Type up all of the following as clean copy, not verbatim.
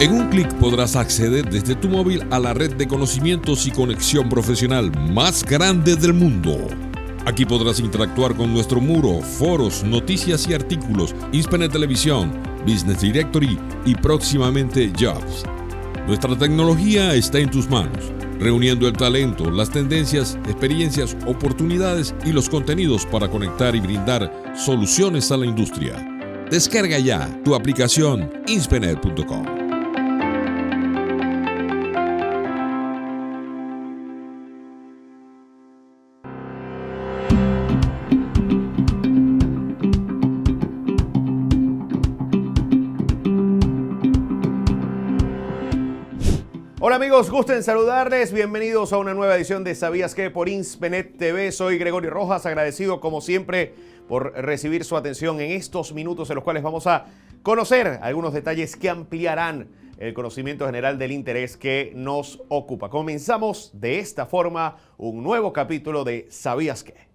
En un clic podrás acceder desde tu móvil a la red de conocimientos y conexión profesional más grande del mundo. Aquí podrás interactuar con nuestro muro, foros, noticias y artículos, Inspenet Televisión, Business Directory y próximamente Jobs. Nuestra tecnología está en tus manos, reuniendo el talento, las tendencias, experiencias, oportunidades y los contenidos para conectar y brindar soluciones a la industria. Descarga ya tu aplicación inspenet.com. Hola amigos, gusto en saludarles. Bienvenidos a una nueva edición de ¿Sabías qué? Por Inspenet TV. Soy Gregorio Rojas, agradecido como siempre por recibir su atención en estos minutos en los cuales vamos a conocer algunos detalles que ampliarán el conocimiento general del interés que nos ocupa. Comenzamos de esta forma un nuevo capítulo de ¿Sabías qué?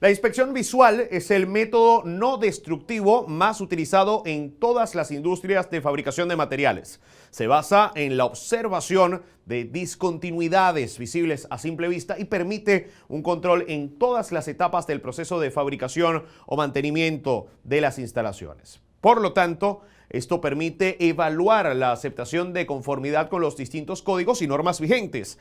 La inspección visual es el método no destructivo más utilizado en todas las industrias de fabricación de materiales. Se basa en la observación de discontinuidades visibles a simple vista y permite un control en todas las etapas del proceso de fabricación o mantenimiento de las instalaciones. Por lo tanto, esto permite evaluar la aceptación de conformidad con los distintos códigos y normas vigentes.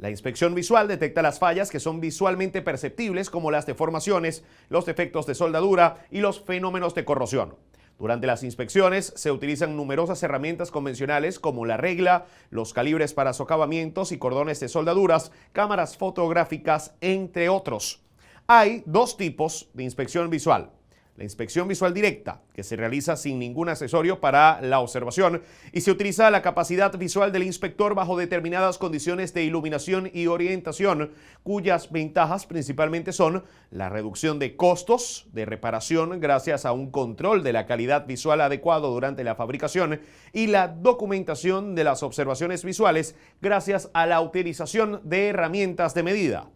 La inspección visual detecta las fallas que son visualmente perceptibles, como las deformaciones, los defectos de soldadura y los fenómenos de corrosión. Durante las inspecciones se utilizan numerosas herramientas convencionales como la regla, los calibres para socavamientos y cordones de soldaduras, cámaras fotográficas, entre otros. Hay dos tipos de inspección visual. La inspección visual directa, que se realiza sin ningún accesorio para la observación y se utiliza la capacidad visual del inspector bajo determinadas condiciones de iluminación y orientación, cuyas ventajas principalmente son la reducción de costos de reparación gracias a un control de la calidad visual adecuado durante la fabricación y la documentación de las observaciones visuales gracias a la utilización de herramientas de medida.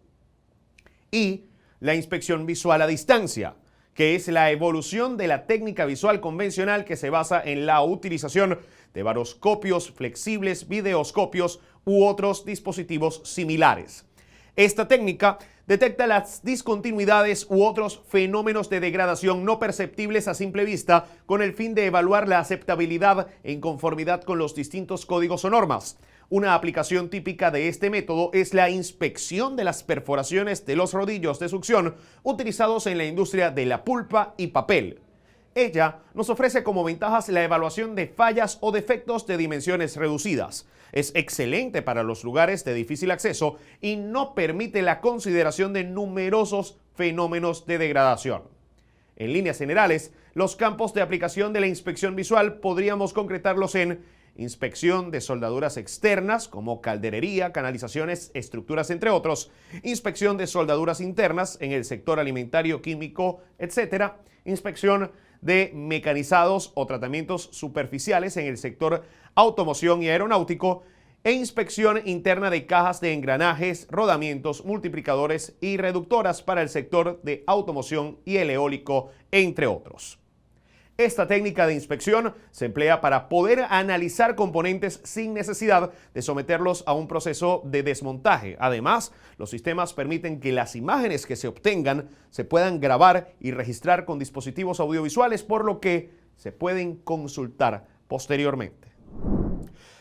Y la inspección visual a distancia, que es la evolución de la técnica visual convencional que se basa en la utilización de varoscopios flexibles, videoscopios u otros dispositivos similares. Esta técnica detecta las discontinuidades u otros fenómenos de degradación no perceptibles a simple vista con el fin de evaluar la aceptabilidad en conformidad con los distintos códigos o normas. Una aplicación típica de este método es la inspección de las perforaciones de los rodillos de succión utilizados en la industria de la pulpa y papel. Ella nos ofrece como ventajas la evaluación de fallas o defectos de dimensiones reducidas. Es excelente para los lugares de difícil acceso y no permite la consideración de numerosos fenómenos de degradación. En líneas generales, los campos de aplicación de la inspección visual podríamos concretarlos en inspección de soldaduras externas como calderería, canalizaciones, estructuras, entre otros. Inspección de soldaduras internas en el sector alimentario, químico, etc. Inspección de mecanizados o tratamientos superficiales en el sector automoción y aeronáutico. E inspección interna de cajas de engranajes, rodamientos, multiplicadores y reductoras para el sector de automoción y el eólico, entre otros. Esta técnica de inspección se emplea para poder analizar componentes sin necesidad de someterlos a un proceso de desmontaje. Además, los sistemas permiten que las imágenes que se obtengan se puedan grabar y registrar con dispositivos audiovisuales, por lo que se pueden consultar posteriormente.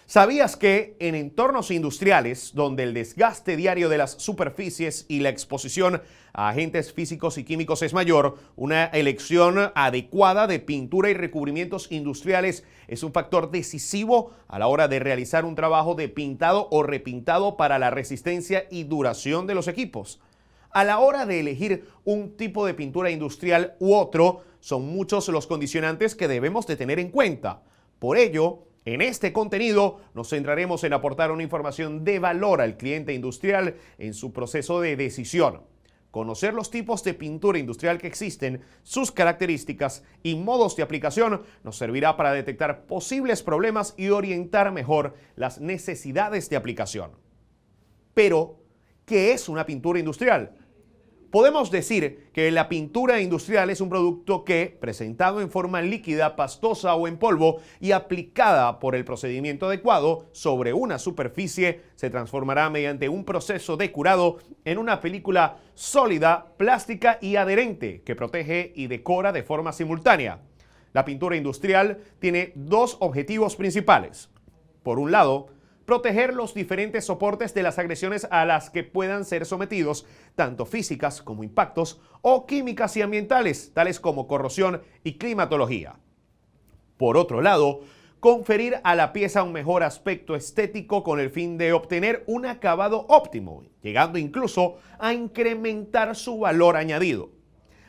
¿Sabías que en entornos industriales, donde el desgaste diario de las superficies y la exposición a agentes físicos y químicos es mayor, una elección adecuada de pintura y recubrimientos industriales es un factor decisivo a la hora de realizar un trabajo de pintado o repintado para la resistencia y duración de los equipos? A la hora de elegir un tipo de pintura industrial u otro, son muchos los condicionantes que debemos de tener en cuenta. Por ello, en este contenido nos centraremos en aportar una información de valor al cliente industrial en su proceso de decisión. Conocer los tipos de pintura industrial que existen, sus características y modos de aplicación nos servirá para detectar posibles problemas y orientar mejor las necesidades de aplicación. Pero, ¿qué es una pintura industrial? Podemos decir que la pintura industrial es un producto que, presentado en forma líquida, pastosa o en polvo y aplicada por el procedimiento adecuado sobre una superficie, se transformará mediante un proceso de curado en una película sólida, plástica y adherente que protege y decora de forma simultánea. La pintura industrial tiene dos objetivos principales. Por un lado, proteger los diferentes soportes de las agresiones a las que puedan ser sometidos, tanto físicas como impactos, o químicas y ambientales, tales como corrosión y climatología. Por otro lado, conferir a la pieza un mejor aspecto estético con el fin de obtener un acabado óptimo, llegando incluso a incrementar su valor añadido.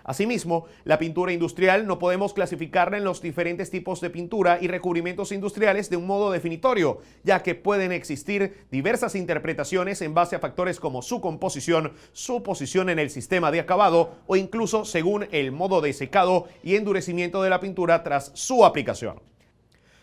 Asimismo, la pintura industrial no podemos clasificarla en los diferentes tipos de pintura y recubrimientos industriales de un modo definitorio, ya que pueden existir diversas interpretaciones en base a factores como su composición, su posición en el sistema de acabado o incluso según el modo de secado y endurecimiento de la pintura tras su aplicación.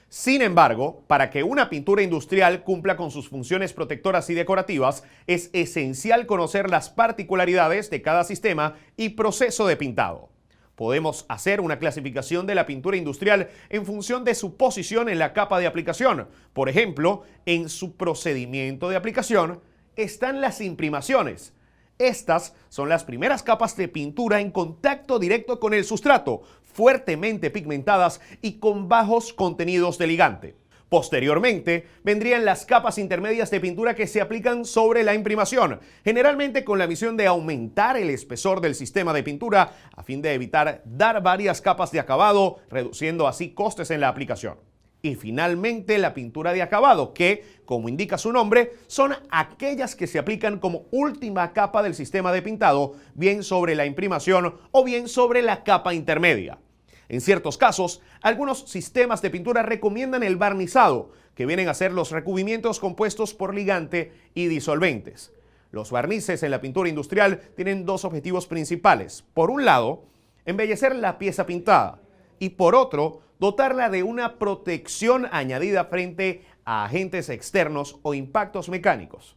Sin embargo, para que una pintura industrial cumpla con sus funciones protectoras y decorativas, es esencial conocer las particularidades de cada sistema y proceso de pintado. Podemos hacer una clasificación de la pintura industrial en función de su posición en la capa de aplicación. Por ejemplo, en su procedimiento de aplicación están las imprimaciones. Estas son las primeras capas de pintura en contacto directo con el sustrato, fuertemente pigmentadas y con bajos contenidos de ligante. Posteriormente, vendrían las capas intermedias de pintura que se aplican sobre la imprimación, generalmente con la misión de aumentar el espesor del sistema de pintura a fin de evitar dar varias capas de acabado, reduciendo así costes en la aplicación. Y finalmente la pintura de acabado, que, como indica su nombre, son aquellas que se aplican como última capa del sistema de pintado, bien sobre la imprimación o bien sobre la capa intermedia. En ciertos casos, algunos sistemas de pintura recomiendan el barnizado, que vienen a ser los recubrimientos compuestos por ligante y disolventes. Los barnices en la pintura industrial tienen dos objetivos principales. Por un lado, embellecer la pieza pintada y por otro, dotarla de una protección añadida frente a agentes externos o impactos mecánicos.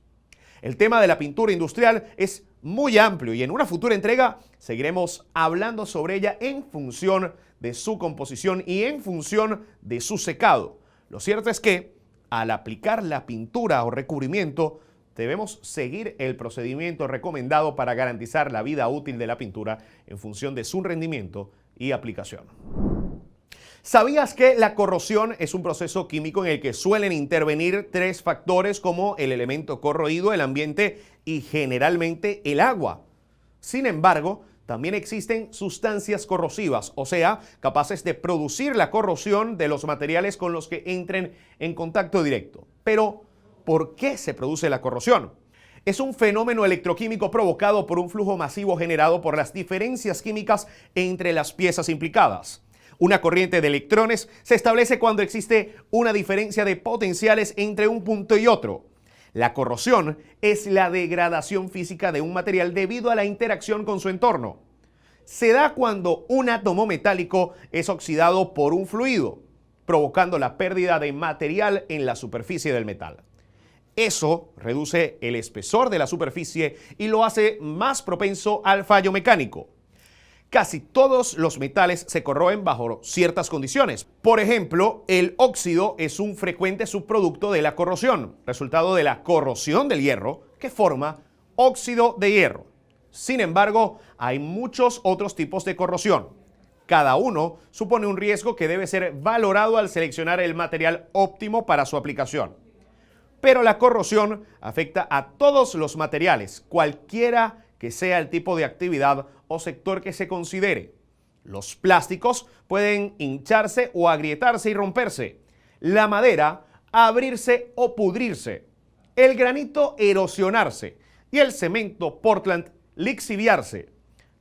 El tema de la pintura industrial es muy amplio y en una futura entrega seguiremos hablando sobre ella en función de su composición y en función de su secado. Lo cierto es que al aplicar la pintura o recubrimiento debemos seguir el procedimiento recomendado para garantizar la vida útil de la pintura en función de su rendimiento y aplicación. ¿Sabías que la corrosión es un proceso químico en el que suelen intervenir tres factores como el elemento corroído, el ambiente y generalmente el agua? Sin embargo, también existen sustancias corrosivas, o sea, capaces de producir la corrosión de los materiales con los que entren en contacto directo. Pero, ¿por qué se produce la corrosión? Es un fenómeno electroquímico provocado por un flujo masivo generado por las diferencias químicas entre las piezas implicadas. Una corriente de electrones se establece cuando existe una diferencia de potenciales entre un punto y otro. La corrosión es la degradación física de un material debido a la interacción con su entorno. Se da cuando un átomo metálico es oxidado por un fluido, provocando la pérdida de material en la superficie del metal. Eso reduce el espesor de la superficie y lo hace más propenso al fallo mecánico. Casi todos los metales se corroen bajo ciertas condiciones. Por ejemplo, el óxido es un frecuente subproducto de la corrosión, resultado de la corrosión del hierro, que forma óxido de hierro. Sin embargo, hay muchos otros tipos de corrosión. Cada uno supone un riesgo que debe ser valorado al seleccionar el material óptimo para su aplicación. Pero la corrosión afecta a todos los materiales, cualquiera que sea el tipo de actividad o sector que se considere. Los plásticos pueden hincharse o agrietarse y romperse. La madera abrirse o pudrirse. El granito erosionarse. Y el cemento Portland lixiviarse.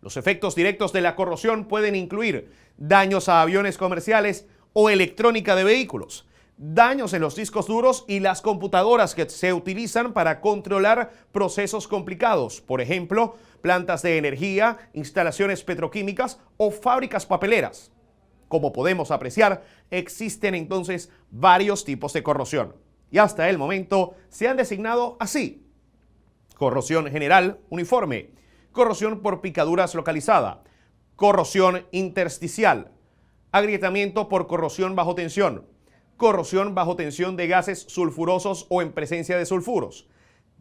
Los efectos directos de la corrosión pueden incluir daños a aviones comerciales o electrónica de vehículos, daños en los discos duros y las computadoras que se utilizan para controlar procesos complicados, por ejemplo, plantas de energía, instalaciones petroquímicas o fábricas papeleras. Como podemos apreciar, existen entonces varios tipos de corrosión y hasta el momento se han designado así: corrosión general uniforme, corrosión por picaduras localizada, corrosión intersticial, agrietamiento por corrosión bajo tensión de gases sulfurosos o en presencia de sulfuros,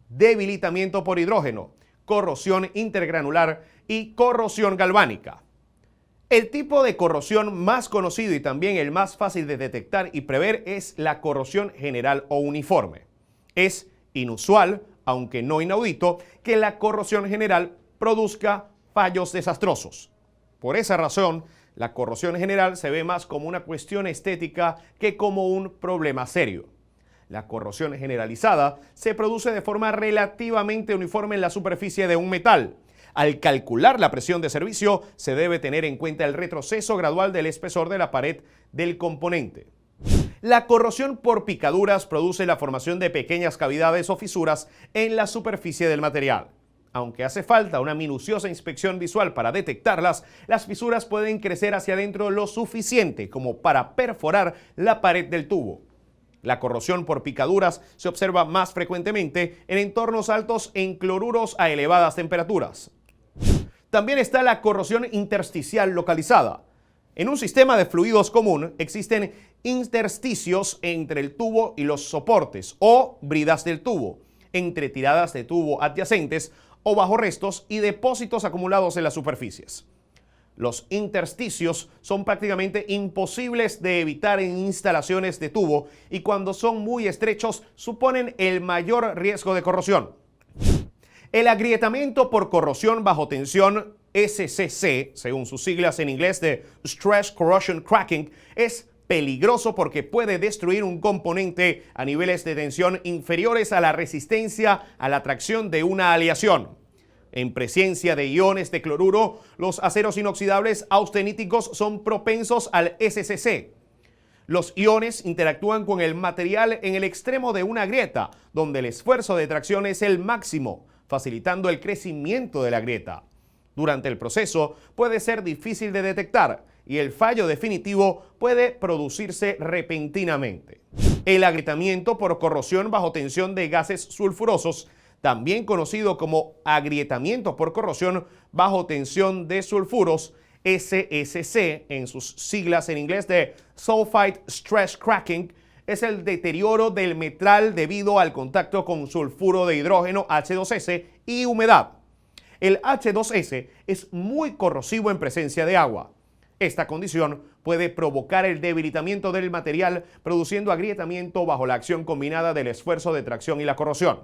debilitamiento por hidrógeno, corrosión intergranular y corrosión galvánica. El tipo de corrosión más conocido y también el más fácil de detectar y prever es la corrosión general o uniforme. Es inusual, aunque no inaudito, que la corrosión general produzca fallos desastrosos. Por esa razón, la corrosión general se ve más como una cuestión estética que como un problema serio. La corrosión generalizada se produce de forma relativamente uniforme en la superficie de un metal. Al calcular la presión de servicio, se debe tener en cuenta el retroceso gradual del espesor de la pared del componente. La corrosión por picaduras produce la formación de pequeñas cavidades o fisuras en la superficie del material. Aunque hace falta una minuciosa inspección visual para detectarlas, las fisuras pueden crecer hacia adentro lo suficiente como para perforar la pared del tubo. La corrosión por picaduras se observa más frecuentemente en entornos altos en cloruros a elevadas temperaturas. También está la corrosión intersticial localizada. En un sistema de fluidos común existen intersticios entre el tubo y los soportes o bridas del tubo, entre tiradas de tubo adyacentes o bajo restos y depósitos acumulados en las superficies. Los intersticios son prácticamente imposibles de evitar en instalaciones de tubo y cuando son muy estrechos suponen el mayor riesgo de corrosión. El agrietamiento por corrosión bajo tensión, SCC, según sus siglas en inglés de Stress Corrosion Cracking, es peligroso porque puede destruir un componente a niveles de tensión inferiores a la resistencia a la tracción de una aleación. En presencia de iones de cloruro, los aceros inoxidables austeníticos son propensos al SCC. Los iones interactúan con el material en el extremo de una grieta, donde el esfuerzo de tracción es el máximo, facilitando el crecimiento de la grieta. Durante el proceso puede ser difícil de detectar y el fallo definitivo puede producirse repentinamente. El agrietamiento por corrosión bajo tensión de gases sulfurosos, también conocido como agrietamiento por corrosión bajo tensión de sulfuros, SSC, en sus siglas en inglés de Sulfide Stress Cracking, es el deterioro del metal debido al contacto con sulfuro de hidrógeno H2S y humedad. El H2S es muy corrosivo en presencia de agua. Esta condición puede provocar el debilitamiento del material, produciendo agrietamiento bajo la acción combinada del esfuerzo de tracción y la corrosión.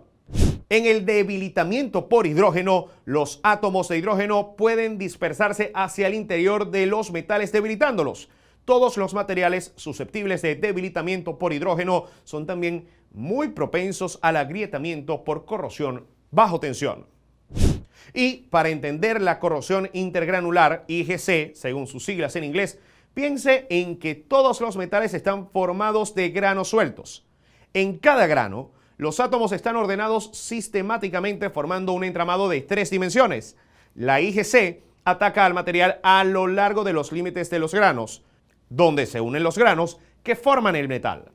En el debilitamiento por hidrógeno, los átomos de hidrógeno pueden dispersarse hacia el interior de los metales debilitándolos. Todos los materiales susceptibles de debilitamiento por hidrógeno son también muy propensos al agrietamiento por corrosión bajo tensión. Y para entender la corrosión intergranular, IGC, según sus siglas en inglés, piense en que todos los metales están formados de granos sueltos. En cada grano, los átomos están ordenados sistemáticamente formando un entramado de 3 dimensiones. La IGC ataca al material a lo largo de los límites de los granos, donde se unen los granos que forman el metal.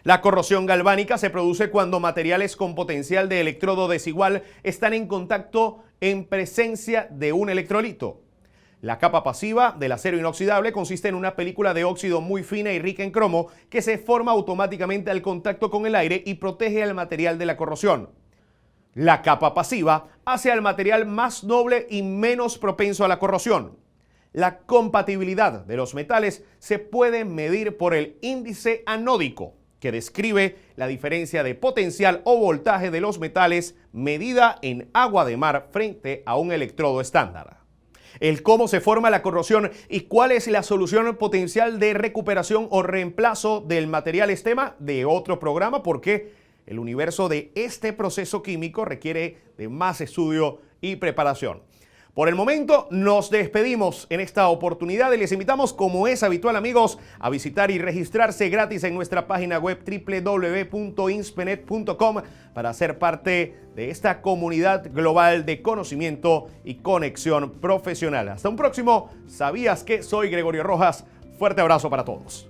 La corrosión galvánica se produce cuando materiales con potencial de electrodo desigual están en contacto en presencia de un electrolito. La capa pasiva del acero inoxidable consiste en una película de óxido muy fina y rica en cromo que se forma automáticamente al contacto con el aire y protege al material de la corrosión. La capa pasiva hace al material más noble y menos propenso a la corrosión. La compatibilidad de los metales se puede medir por el índice anódico, que describe la diferencia de potencial o voltaje de los metales medida en agua de mar frente a un electrodo estándar. El cómo se forma la corrosión y cuál es la solución potencial de recuperación o reemplazo del material es tema de otro programa, porque el universo de este proceso químico requiere de más estudio y preparación. Por el momento nos despedimos en esta oportunidad y les invitamos, como es habitual, amigos, a visitar y registrarse gratis en nuestra página web www.inspenet.com para ser parte de esta comunidad global de conocimiento y conexión profesional. Hasta un próximo ¿Sabías qué? Soy Gregorio Rojas. Fuerte abrazo para todos.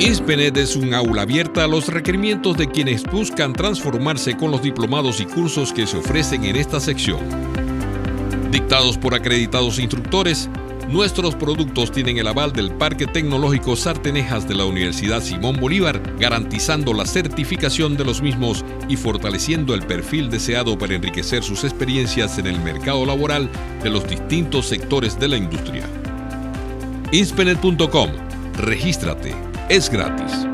INSPENET es un aula abierta a los requerimientos de quienes buscan transformarse con los diplomados y cursos que se ofrecen en esta sección. Dictados por acreditados instructores, nuestros productos tienen el aval del Parque Tecnológico Sartenejas de la Universidad Simón Bolívar, garantizando la certificación de los mismos y fortaleciendo el perfil deseado para enriquecer sus experiencias en el mercado laboral de los distintos sectores de la industria. INSPENET.com. Regístrate. Es gratis.